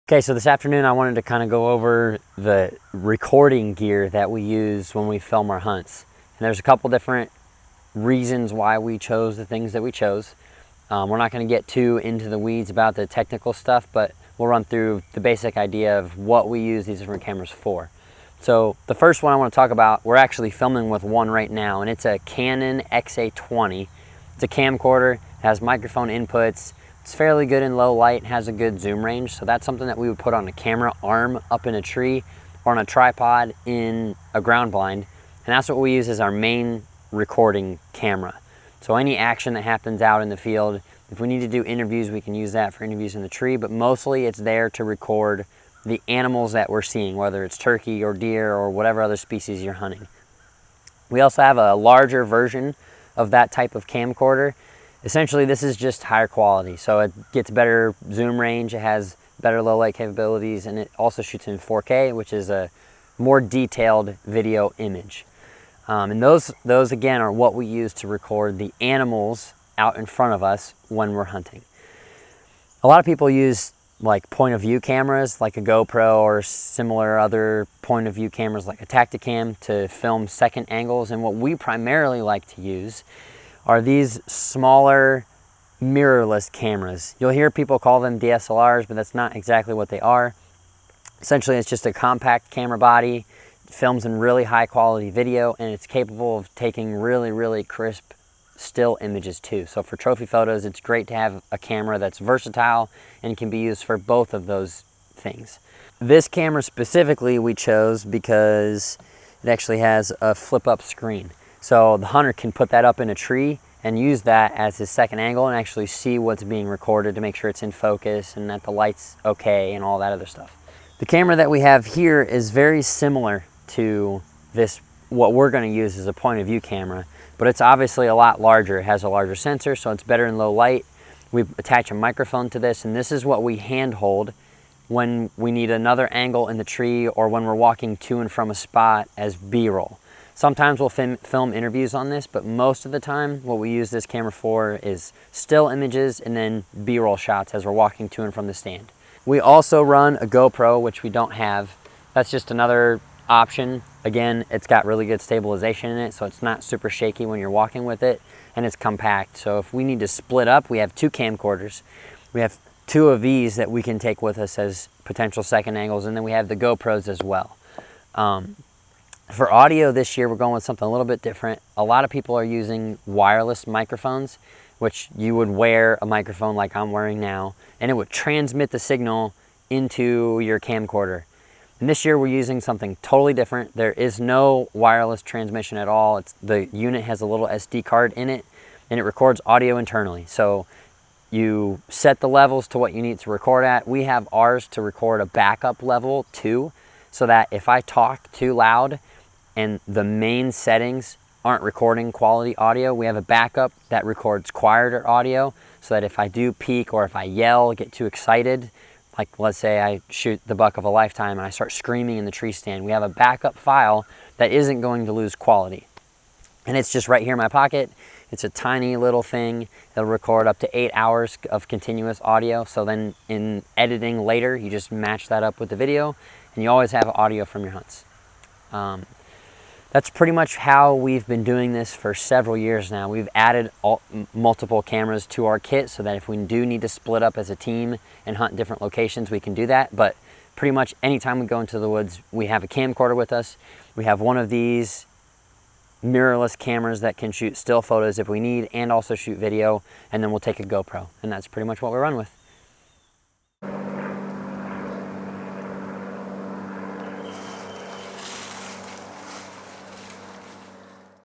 Okay, so this afternoon I wanted to kind of go over the recording gear that we use when we film our hunts. And there's a couple different reasons why we chose the things that we chose. We're not going to get too into the weeds about the technical stuff, but we'll run through the basic idea of what we use these different cameras for. So the first one I want to talk about, we're actually filming with one right now, and it's a Canon XA20. It's a camcorder, it has microphone inputs. It's fairly good in low light, has a good zoom range, so that's something that we would put on a camera arm up in a tree or on a tripod in a ground blind, and that's what we use as our main recording camera. So any action that happens out in the field, if we need to do interviews, we can use that for interviews in the tree, but mostly it's there to record the animals that we're seeing, whether it's turkey or deer or whatever other species you're hunting. We also have a larger version of that type of camcorder. Essentially, this is just higher quality, so it gets better zoom range, it has better low light capabilities, and it also shoots in 4K, which is a more detailed video image. And those again are what we use to record the animals out in front of us when we're hunting. A lot of people use like point of view cameras like a GoPro or similar other point of view cameras like a Tacticam to film second angles, and what we primarily like to use are these smaller mirrorless cameras. You'll hear people call them DSLRs, but that's not exactly what they are. Essentially, it's just a compact camera body, it films in really high quality video, and it's capable of taking really crisp still images too. So for trophy photos, it's great to have a camera that's versatile and can be used for both of those things. This camera specifically we chose because it actually has a flip up screen. So the hunter can put that up in a tree and use that as his second angle and actually see what's being recorded to make sure it's in focus and that the light's okay and all that other stuff. The camera that we have here is very similar to this, what we're going to use as a point of view camera, but it's obviously a lot larger. It has a larger sensor, so it's better in low light. We attach a microphone to this, and this is what we hand hold when we need another angle in the tree or when we're walking to and from a spot as B-roll. Sometimes we'll film interviews on this, but most of the time what we use this camera for is still images and then B-roll shots as we're walking to and from the stand. We also run a GoPro, which we don't have. That's just another option. Again, it's got really good stabilization in it, so it's not super shaky when you're walking with it, and it's compact. So if we need to split up, we have two camcorders. We have two of these that we can take with us as potential second angles, and then we have the GoPros as well. For audio this year, we're going with something a little bit different. A lot of people are using wireless microphones, which you would wear a microphone like I'm wearing now, and it would transmit the signal into your camcorder. And this year we're using something totally different. There is no wireless transmission at all. The unit has a little SD card in it, and it records audio internally. So you set the levels to what you need to record at. We have ours to record a backup level too, so that if I talk too loud and the main settings aren't recording quality audio, we have a backup that records quieter audio, so that if I do peak or if I yell, get too excited, like let's say I shoot the buck of a lifetime and I start screaming in the tree stand, we have a backup file that isn't going to lose quality. And it's just right here in my pocket. It's a tiny little thing. It'll record up to 8 hours of continuous audio. So then in editing later, you just match that up with the video and you always have audio from your hunts. That's pretty much how we've been doing this for several years now. We've added multiple cameras to our kit so that if we do need to split up as a team and hunt different locations, we can do that. But pretty much anytime we go into the woods, we have a camcorder with us. We have one of these mirrorless cameras that can shoot still photos if we need and also shoot video, and then we'll take a GoPro, and that's pretty much what we run with.